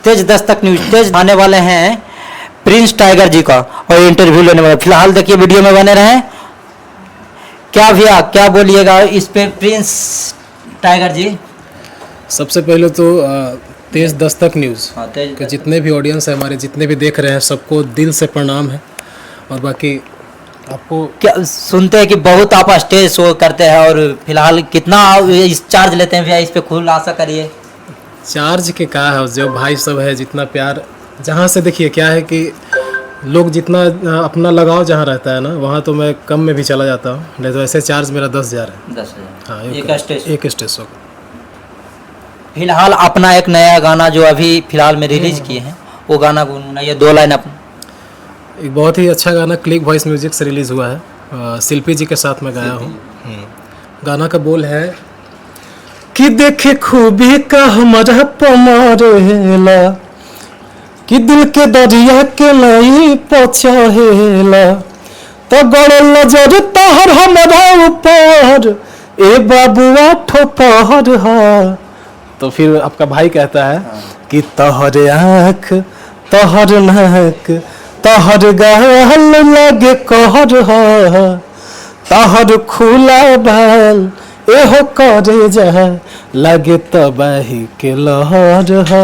तेज Dastak news तेज आने वाले हैं प्रिंस टाइगर जी का और इंटरव्यू लेने वाले। फिलहाल देखिए वीडियो में बने रहें। क्या भैया क्या बोलिएगा इस पे प्रिंस टाइगर जी? सबसे पहले तो तेज दस्तक न्यूज़ के जितने भी ऑडियंस है हमारे, जितने भी देख रहे हैं, सबको दिल से प्रणाम है। और बाकी आपको क्या सुनते हैं कि बहुत आप स्टेज शो करते हैं और फिलहाल कितना इस चार्ज लेते हैं भैया, इस पे खुलासा करिए। चार्ज के क्या है, जो भाई सब है जितना प्यार, जहाँ से देखिए क्या है कि लोग जितना अपना लगाव जहाँ रहता है ना, वहाँ तो मैं कम में भी चला जाता हूँ। नहीं तो ऐसे चार्ज मेरा 10,000 है। 10,000 हाँ, एक स्टेज शो। फिलहाल अपना एक नया गाना जो अभी फिलहाल में रिलीज किए हैं वो गाना गुनगुनाइए, 2 लाइन अपना। एक बहुत ही अच्छा गाना क्लिक वॉइस म्यूजिक से रिलीज़ हुआ है, शिल्पी जी के साथ मैं गाया हूँ। गाना का बोल है कि देखे खूबी का हमारा पमारेला, कि दिल के दरिया के नहीं पहुँचाहेला, तो गड़ नजर तहर हमारा ऊपर ए बाबुआ ठोपहर हा। तो फिर आपका भाई कहता है कि तहर आँख तहर नाक तहर गाल लगे कहर हा, तहर खुला बाल एहो करे जा लगे तबाही के लहर हा।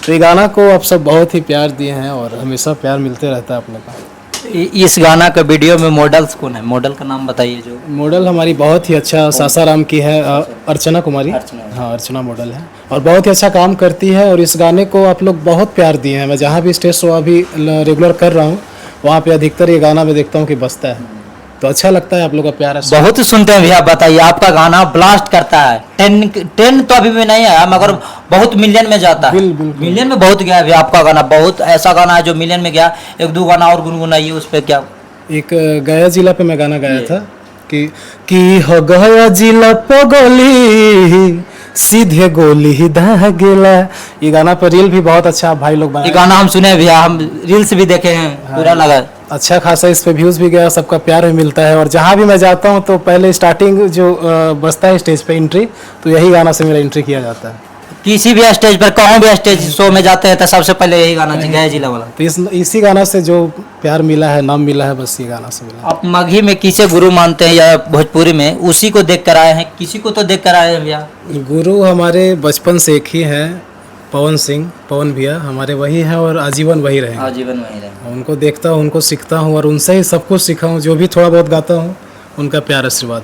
तो ये गाना को आप सब बहुत ही प्यार दिए हैं और हमेशा प्यार मिलते रहता है अपने पास। इस गाना का वीडियो में मॉडल्स कौन है? मॉडल का नाम बताइए। जो मॉडल हमारी बहुत ही अच्छा सासाराम की है, अर्चना कुमारी। हाँ, अर्चना मॉडल है और बहुत ही अच्छा काम करती है। और इस गाने को आप लोग बहुत प्यार दिए हैं। मैं जहाँ भी स्टेज शो अभी रेगुलर कर रहा हूँ वहाँ पे अधिकतर ये गाना मैं देखता हूँ कि बजता है, तो अच्छा लगता है। आप लोग का प्यार है, बहुत सुनते हैं भैया। बताइए, आपका गाना ब्लास्ट करता है। 10 तो अभी भी नहीं आया मगर बहुत मिलियन में जाता है। मिलियन में बहुत गया है भैया आपका गाना। बहुत ऐसा गाना है जो मिलियन में गया। 1-2 गाना और गुनगुनाइए उस पे। क्या एक गया जिला पे मैं गाना गाया था कि हो गया जिला पगली सीधे गोली ही दागेला। ये गाना पर रील भी बहुत अच्छा भाई लोग बनाए। ये गाना हम सुने भैया, हम रील्स भी देखे हैं। पूरा लगा अच्छा खासा इस पे व्यूज भी गया, सबका प्यार भी मिलता है। और जहाँ भी मैं जाता हूँ तो पहले स्टार्टिंग जो बजता है स्टेज पे एंट्री, तो यही गाना से मेरा एंट्री किया जाता है। किसी भी स्टेज पर, कहूँ भी स्टेज शो में जाते हैं तो सबसे पहले यही गाना गया जिला वाला। तो इसी गाना से जो प्यार मिला है, नाम मिला है, बस ये गाना से मिला। आप मगही में किसे गुरु मानते हैं या भोजपुरी में उसी को देख कर आए हैं? किसी को तो देख कर आए हैं भैया। गुरु हमारे बचपन से एक ही है, पवन सिंह, पवन भैया हमारे वही हैं और आजीवन वही रहेंगे। आजीवन वही रहेंगे। उनको देखता हूँ, उनको सीखता हूँ और उनसे ही सब कुछ सीखा हूँ। जो भी थोड़ा बहुत गाता हूँ उनका प्यार आशीर्वाद।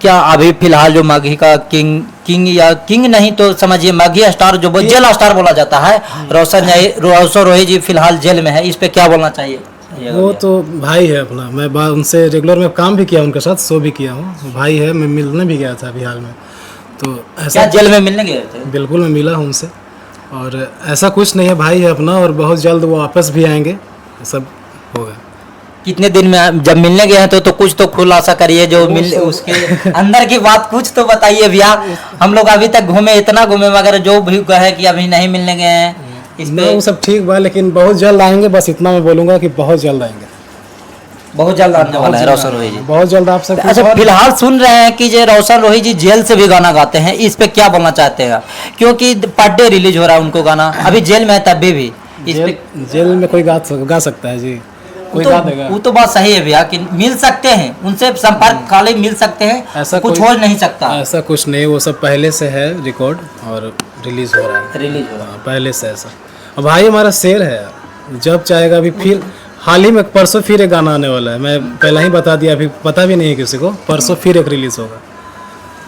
क्या अभी फिलहाल जो मगही का किंग या किंग नहीं तो समझिए मगही स्टार जो जेल स्टार बोला जाता है, रोशन रोही जी फिलहाल जेल में है, इस पे क्या बोलना चाहिए? वो तो भाई है अपना। मैं उनसे रेगुलर में काम भी किया, उनके साथ शो भी किया हूँ। भाई है, मैं मिलने भी गया था अभी हाल में। तो ऐसा जेल में मिलने गए थे? बिल्कुल, मैं मिला हूँ उनसे और ऐसा कुछ नहीं है, भाई है अपना। और बहुत जल्द वो वापस भी आएंगे, सब होगा। कितने दिन में जब मिलने गए हैं तो कुछ तो खुलासा करिए। जो मिल उसके अंदर की बात कुछ तो बताइए भैया। हम लोग अभी तक घूमे, इतना घूमे, मगर जो भी कहे कि अभी नहीं मिलने गए हैं इस पे वो सब ठीक बा, लेकिन बहुत जल्द आएंगे। बस इतना मैं बोलूँगा कि बहुत जल्द आएंगे। बहुत जल्द आने वाला है रोशन रोही जी। बहुत जल्द आप सब। अच्छा, फिलहाल सुन रहे हैं कि जो रोशन रोही जी जेल से भी गाना गाते हैं, इस पे क्या बोलना चाहते हैं? क्योंकि पर डे रिलीज हो रहा है उनको गाना, अभी जेल में है तब भी जेल में कोई गा सकता है जी, कोई गा देगा। वो तो बात सही है भैया कि मिल सकते हैं, उनसे संपर्क खाली मिल सकते हैं, ऐसा कुछ हो नहीं सकता। ऐसा कुछ नहीं, वो सब पहले से है रिकॉर्ड और रिलीज हो रहा है। रिलीज हो रहा है पहले से ऐसा। अब भाई हमारा शेर है, जब चाहेगा। अभी फिर हाल ही में परसों फिर एक गाना आने वाला है, मैं पहले ही बता दिया, अभी पता भी नहीं है किसी को। परसों फिर एक रिलीज होगा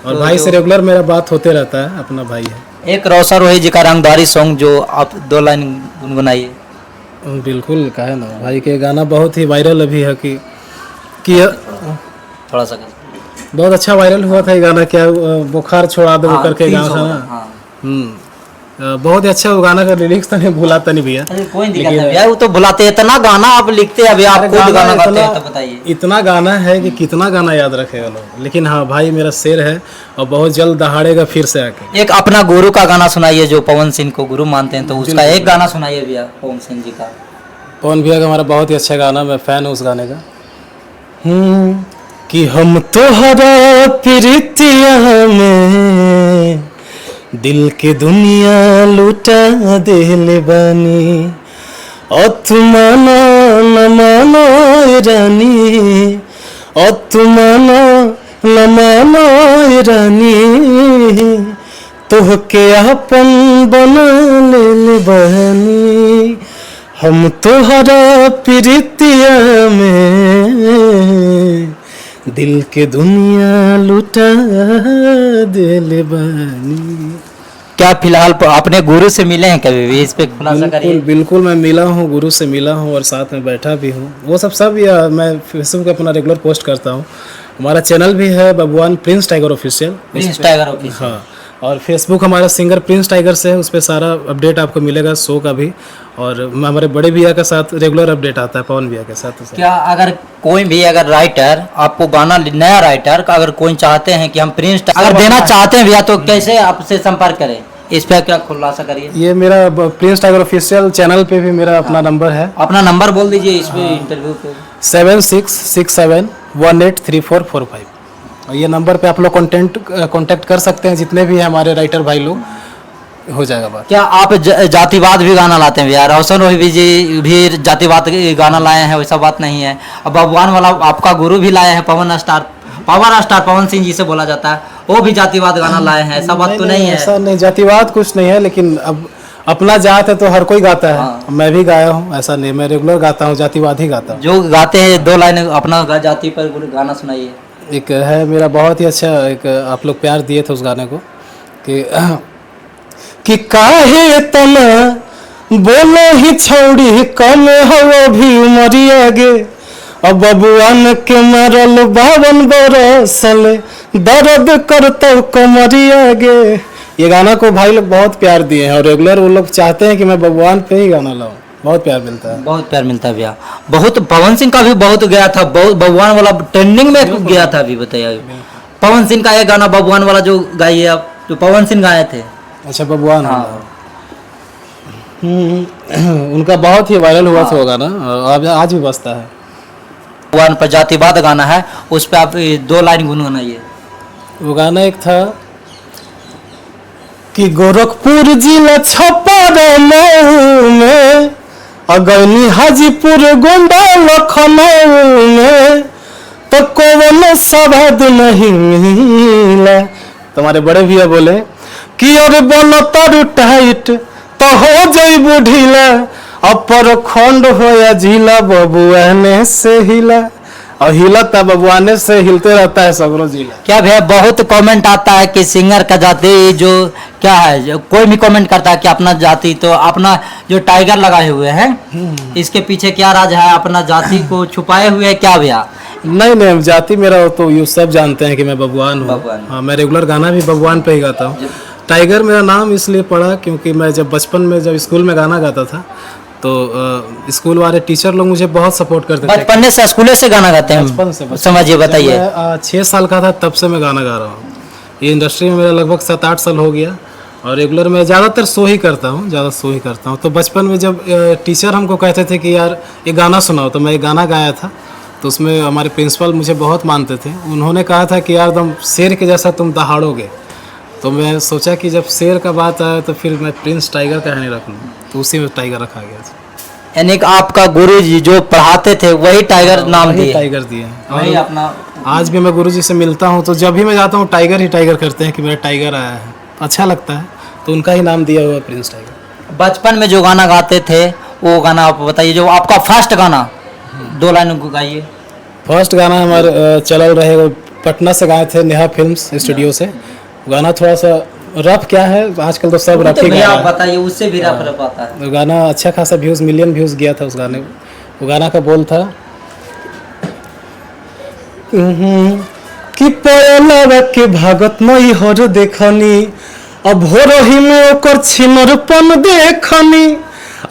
और भाई से रेगुलर मेरा बात होते रहता है, अपना भाई है। एक रोशन रोही जी का रंगदारी सॉन्ग जो आप 2 लाइन गुनगुनाइए। बिल्कुल, कहे ना, भाई के गाना बहुत ही वायरल अभी है कि थोड़ा सा बहुत अच्छा वायरल हुआ था ये गाना। क्या बुखार छोड़ा दो करके गाना था ना। बहुत ही अच्छा वो गाना का लिरिक्स तो नहीं भुलाता नहीं भैया। कोई दिक्कत नहीं भैया, वो तो भुलाते। इतना गाना आप लिखते हैं, अभी आप खुद गाना गाते हैं तो बताइए। इतना गाना है कि कितना गाना याद रखेगा लोग। लेकिन हाँ, भाई मेरा शेर है और बहुत जल्द दहाड़ेगा फिर से आके। एक अपना गुरु का गाना सुनाइए, जो पवन सिंह को गुरु मानते हैं, तो उसका एक गाना सुनाइए भैया पवन सिंह जी का। पवन भैया का हमारा बहुत ही अच्छा गाना, मैं फैन हूँ उस गाने का। कि हम तोहरा प्रीतिया में दिल के दुनिया लुटा देले बानी और तू मानो न मानो रानी और तू मानो न मानो रानी तोहके अपन बना ले बहनी हम तोहरा प्रीतिया में दिल के दुनिया लुटा देले बानी। क्या फिलहाल अपने गुरु से मिले हैं कभी भी, इस पे खुलासा बिल्कुल करिए। बिल्कुल मैं मिला हूँ, गुरु से मिला हूँ और साथ में बैठा भी हूँ। वो सब या मैं फेसबुक पे अपना रेगुलर पोस्ट करता हूँ। हमारा चैनल भी है बबुआन Prince tiger official. Prince tiger official. हाँ, और फेसबुक हमारा सिंगर प्रिंस टाइगर से है, उस पर सारा अपडेट आपको मिलेगा शो का भी। और हमारे बड़े भैया के साथ रेगुलर अपडेट आता है, पवन भैया के साथ। क्या अगर कोई भी अगर राइटर आपको गाना, नया राइटर का अगर कोई चाहते हैं कि हम प्रिंस अगर देना चाहते हैं भैया, तो कैसे आपसे संपर्क करें, इस पे क्या खुलासा करिए। ये मेरा प्रिंस टाइगर ऑफिशियल चैनल पे भी मेरा अपना नंबर है। अपना नंबर बोल दीजिए इस पे इंटरव्यू पे। 7667183445। और ये नंबर पे आप लोग कांटेक्ट कर सकते हैं, जितने भी हैं हमारे राइटर भाई लोग, हो जाएगा बात। क्या आप जातिवाद भी गाना लाते हैं भैया? रोशन रोही जी भी जातिवाद गाना लाए हैं, वैसा बात नहीं है। अब बबुआन वाला आपका गुरु भी लाए हैं, पावर स्टार पवन सिंह जी से बोला जाता है, वो भी जातिवाद गाना लाए हैं, ऐसा बात तो नहीं है? ऐसा नहीं, जातिवाद कुछ नहीं है, लेकिन अब अपना जात है तो हर कोई गाता है। हाँ। मैं भी गाया हूँ, ऐसा नहीं, मैं रेगुलर गाता हूँ, जातिवाद ही गाता हूँ। जो गाते हैं 2 लाइन अपना जाति पर गाना सुनाइए। एक है मेरा बहुत ही अच्छा, एक आप लोग प्यार दिए थे उस गाने को, कि काहे तना बोलो ही छौड़ी कम हो भी उमरिया गे, अब बबुआन के मरल 52 बरसल दर्द करतो कमरिया गे। ये गाना को भाई लोग बहुत प्यार दिए हैं और रेगुलर वो लोग चाहते हैं कि मैं बबुआन पे ही गाना लाऊं। बहुत प्यार मिलता है, बहुत प्यार मिलता है भैया। बहुत पवन सिंह का भी बहुत गया था, बहुत बबुआन वाला ट्रेंडिंग में गया था अभी, बताइए। पवन सिंह का एक गाना बबुआन वाला जो गाइए आप, जो पवन सिंह गाए थे। अच्छा, बबुआन। हाँ। उनका बहुत ही वायरल हुआ था वो गाना, और आज भी बजता है। बबुआन पर जातिवाद गाना है, उस पर आप 2 लाइन गुनगुनाइए। वो गाना एक था कि गोरखपुर जिला छपर में अगनी हाजीपुर गोंडा लखनऊ में तो कोनो सवाद नहीं मिला। तुम्हारे बड़े भैया बोले कि और बोलो तर टाइट तो हो जइबू ढीला, अपर खंड होया जिला बबुआने से हिला। और हिलता बबुआने से हिलते रहता है सगरो जिला। क्या भैया, बहुत कमेंट आता है कि सिंगर का जाति जो क्या है, जो कोई भी कमेंट करता है कि अपना जाति, तो अपना जो टाइगर लगाए हुए हैं, इसके पीछे क्या राज है? अपना जाति को छुपाए हुए है क्या भैया? नहीं, जाति मेरा तो ये सब जानते हैं कि मैं बबुआन हूँ। हाँ, मैं रेगुलर गाना भी बबुआन पे ही गाता हूँ। टाइगर मेरा नाम इसलिए पड़ा क्योंकि मैं जब बचपन में जब स्कूल में गाना गाता था, तो स्कूल वाले टीचर लोग मुझे बहुत सपोर्ट करते थे। बचपन से स्कूल से गाना गाते हैं? बचपन से। समझिए, बताइए। 6 साल का था तब से मैं गाना गा रहा हूँ। ये इंडस्ट्री में मेरा लगभग 7-8 साल हो गया और रेगुलर मैं ज़्यादातर शो ही करता हूँ, तो बचपन में जब टीचर हमको कहते थे कि यार ये गाना सुनाओ, तो मैं एक गाना गाया था। तो उसमें हमारे प्रिंसिपल मुझे बहुत मानते थे। उन्होंने कहा था कि यार तुम शेर के जैसा तुम दहाड़ोगे। तो मैं सोचा कि जब शेर का बात आया तो फिर मैं प्रिंस टाइगर का नहीं रख लूँ, तो उसी में टाइगर रखा गया। यानी कि आपका गुरु जी जो पढ़ाते थे वही टाइगर नाम दिए? टाइगर दिए। वही अपना। आज भी मैं गुरुजी से मिलता हूँ तो जब भी मैं जाता हूँ टाइगर ही टाइगर करते हैं कि मेरा टाइगर आया है, अच्छा लगता है, तो उनका ही नाम दिया हुआ प्रिंस टाइगर। बचपन में जो गाना गाते थे वो गाना आप बताइए, जो आपका फर्स्ट गाना, 2 लाइन गाइए। फर्स्ट गाना हमारे चल रहे पटना से गाए थे, नेहा फिल्म्स स्टूडियो से। गाना थोड़ा सा रफ क्या है, आजकल तो सब रफ ही गा रहा है। बताइए, उससे भी रफ आता है। गाना अच्छा खासा व्यूज, मिलियन व्यूज गया था उस गाने को। वो गाना का बोल था कि पयलवा के भागत मई हर देखनी, अब भोरही में ओकर छिनरपन देखनी,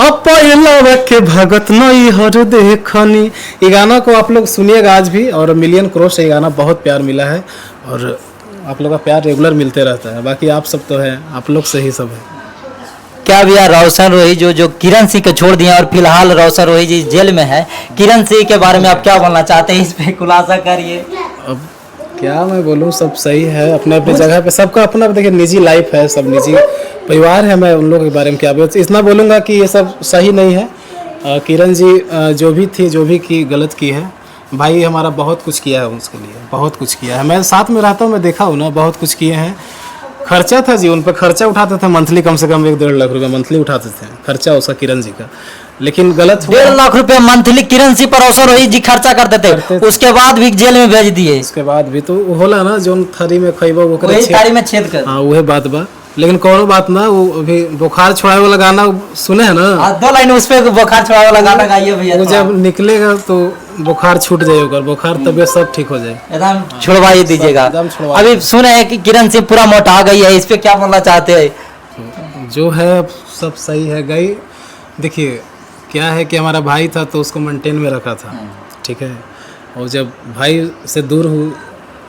अब पयलवा के भागत मई हर देखनी। ये गाना को आप लोग सुनिएगा आज भी, और मिलियन क्रॉस ये गाना बहुत प्यार मिला है और आप लोग का प्यार रेगुलर मिलते रहता है। बाकी आप सब तो है, आप लोग से ही सब है। क्या भैया, रोशन रोही जो किरण सिंह को छोड़ दिए और फिलहाल रोशन रोही जी जेल में है, किरण सिंह के बारे में आप क्या बोलना चाहते हैं? इस पे खुलासा करिए। अब क्या मैं बोलूँ, सब सही है अपने अपने जगह पे, सबका अपना देखिए निजी लाइफ है, सब निजी परिवार है। मैं उन लोगों के बारे में क्या बोलूँ, इतना बोलूँगा कि ये सब सही नहीं है। किरण जी जो भी थी, जो भी की गलत की है, भाई हमारा बहुत कुछ किया है उसके लिए, बहुत कुछ किया है। मैं साथ में रहता हूँ, मैं देखा हूँ ना, बहुत कुछ किए हैं। खर्चा था जी, उन पर खर्चा उठाते थे मंथली, कम से कम 1-1.5 लाख रुपये मंथली उठाते थे खर्चा उसका, किरण जी का। लेकिन गलत हुआ। 1.5 लाख रुपए मंथली किरण सिंह परोसर रोहित जी खर्चा करते थे, उसके बाद भी जेल में भेज दिए। उसके बाद भी तो होला ना, जो थारी में खइबो वो वही थारी में छेद कर। हाँ वही बात बा। लेकिन कोनो बात ना, वो अभी बुखार छुड़ाए वाला गाना सुने है ना, 2 लाइन उस पे बुखार छुड़ाने वाला गाना गाइए भैया। वो जब निकलेगा तो बुखार छूट जाएगा, बुखार तबियत सब ठीक हो जाए। एकदम छुड़वाई दीजिएगा। एकदम छुड़वा। अभी सुने हैं कि किरण सिंह पूरा मोटा गई है, इस पे क्या बोलना चाहते हैं? जो है सब सही है गई। देखिए क्या है कि हमारा भाई था तो उसको मेंटेन में रखा था, ठीक है। और जब भाई से दूर हूँ,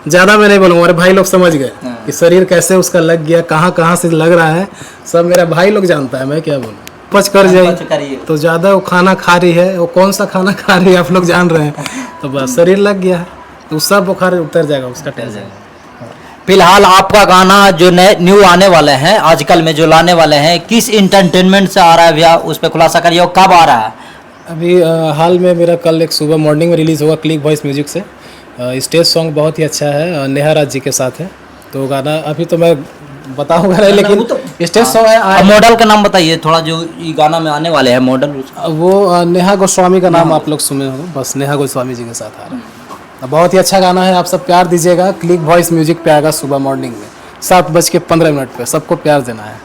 ज़्यादा मैं नहीं बोलूँगा, हमारे भाई लोग समझ गए कि शरीर कैसे उसका लग गया, कहाँ कहाँ से लग रहा है, सब मेरा भाई लोग जानता है। मैं क्या बोलूँ, पच कर जाए तो ज़्यादा वो खाना खा रही है, वो कौन सा खाना खा रही है आप लोग जान रहे हैं, तो बस शरीर लग गया है तो सब बुखार उतर जाएगा, उसका टेंशन। फिलहाल आपका गाना जो नए न्यू आने वाले हैं, आजकल में जो लाने वाले हैं, किस इंटरटेनमेंट से आ रहा है भैया, उस पर खुलासा करिए, और कब आ रहा है? अभी हाल में मेरा कल एक सुबह मॉर्निंग में रिलीज़ होगा क्लिक वॉइस म्यूजिक से। स्टेज सॉन्ग बहुत ही अच्छा है, नेहा राज जी के साथ है। तो गाना अभी तो मैं बताऊंगा नहीं, लेकिन स्टेज सॉन्ग है। मॉडल का नाम बताइए थोड़ा, जो ये गाना में आने वाले हैं मॉडल। वो नेहा गोस्वामी का नाम आप लोग सुने हो, बस नेहा गोस्वामी जी के साथ आ रहा है। बहुत ही अच्छा गाना है, आप सब प्यार दीजिएगा। क्लिक वॉइस म्यूजिक पे आएगा सुबह मॉर्निंग में 7:15 पे, सबको प्यार देना है।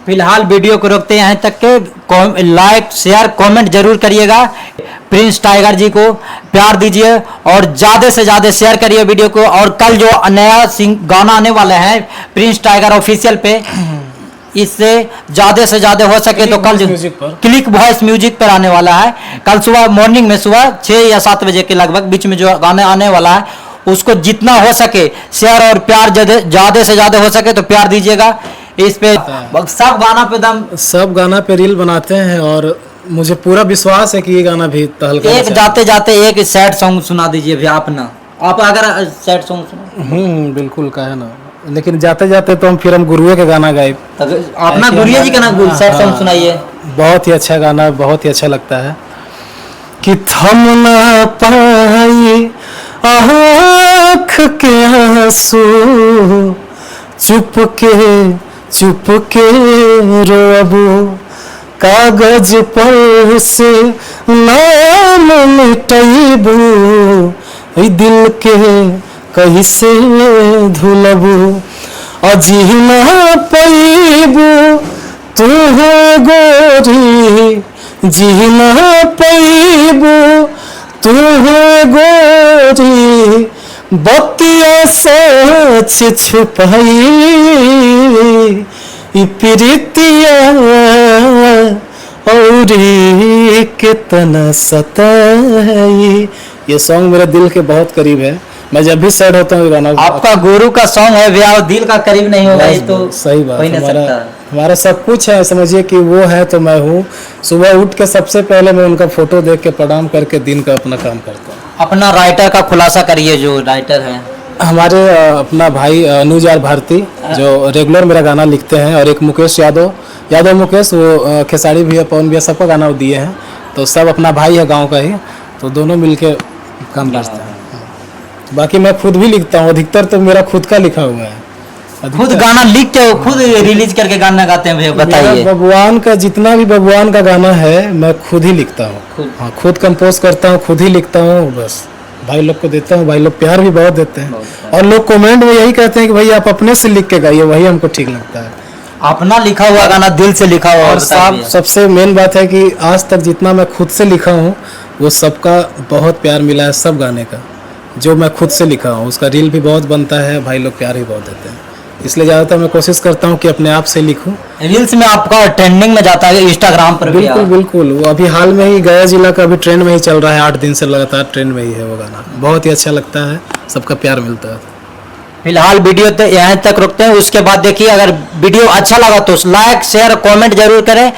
फिलहाल वीडियो को रोकते हैं, यहाँ तक के लाइक शेयर कमेंट जरूर करिएगा। प्रिंस टाइगर जी को प्यार दीजिए और ज़्यादा से ज़्यादा शेयर करिए वीडियो को। और कल जो नया गाना आने वाला है प्रिंस टाइगर ऑफिशियल पे, इससे ज़्यादा से ज़्यादा हो सके तो कल क्लिक वॉइस म्यूजिक पर आने वाला है। कल सुबह मॉर्निंग में सुबह 6 या 7 बजे के लगभग बीच में जो गाना आने वाला है, उसको जितना हो सके शेयर और प्यार ज़्यादा से ज़्यादा हो सके तो प्यार दीजिएगा। इस पे सब गाना पे सब गाना पे रील बनाते हैं और मुझे पूरा विश्वास है कि ये गाना भी तहलका। एक जाते जाते एक सैड सॉन्ग सुना दीजिए भैया अपना, आप अगर सैड सॉन्ग सुना। बिल्कुल का है ना, लेकिन जाते जाते तो हम गुरुए का गाना गाए, अपना गुरुए जी का ना सैड सॉन्ग सुनाइए। बहुत ही अच्छा गाना, बहुत ही अच्छा लगता है। कि थम ना पाई आँख के आंसू, चुप के रोबू, कागज पर से नाम मिटैबू, दिल के कहीं से धुलबू, अजी ना पैबू तू गोरी, जी ना पैबू तू गोरी, बतिया सच छुपाई, प्रीतिया और कितना सताई। ये सॉन्ग मेरे दिल के बहुत करीब है, मैं जब भी सैड होता हूँ गाना। आपका गुरु का सॉन्ग है भैया, दिल का करीब नहीं होगा ये तो सही बात। हमारा सब कुछ है, समझिए कि वो है तो मैं हूँ। सुबह उठ के सबसे पहले मैं उनका फोटो देख के प्रणाम करके दिन का अपना काम करता हूँ। अपना राइटर का खुलासा करिए, जो राइटर है हमारे अपना भाई अनुज आर भारती, जो रेगुलर मेरा गाना लिखते हैं, और एक मुकेश यादव मुकेश, वो खेसारी भी है, पवन भी है, सबका गाना वो दिए हैं। तो सब अपना भाई है गांव का ही, तो दोनों मिलके काम करते हैं। बाकी मैं खुद भी लिखता हूँ, अधिकतर तो मेरा खुद का लिखा हुआ है। खुद गाना लिख के खुद रिलीज करके गाना गाते हैं भैया, बताइए। भगवान का जितना भी भगवान का गाना है मैं खुद ही लिखता हूँ, हाँ खुद कंपोज करता हूँ, खुद ही लिखता हूँ। बस भाई लोग को देता हूँ, भाई लोग प्यार भी बहुत देते हैं, और लोग कमेंट में यही कहते हैं कि भाई आप अपने से लिख के गाइए, वही हमको ठीक लगता है। अपना लिखा हुआ गाना, दिल से लिखा हुआ। और सबसे मेन बात है कि आज तक जितना मैं खुद से लिखा हूँ वो सबका बहुत प्यार मिला है, सब गाने का जो मैं खुद से लिखा हूँ उसका रील भी बहुत बनता है, भाई लोग प्यार भी बहुत देते हैं। इसलिए ज़्यादातर मैं कोशिश करता हूँ कि अपने आप से लिखूँ। रील्स में आपका ट्रेंडिंग में जाता है, इंस्टाग्राम पर बिल्कुल। वो अभी हाल में ही गया जिला का अभी ट्रेंड में ही चल रहा है, 8 दिन से लगातार ट्रेंड में ही है वो गाना, बहुत ही अच्छा लगता है, सबका प्यार मिलता है। फिलहाल वीडियो तो यहाँ तक रुकते हैं, उसके बाद देखिए अगर वीडियो अच्छा लगा तो लाइक शेयर कमेंट जरूर करें।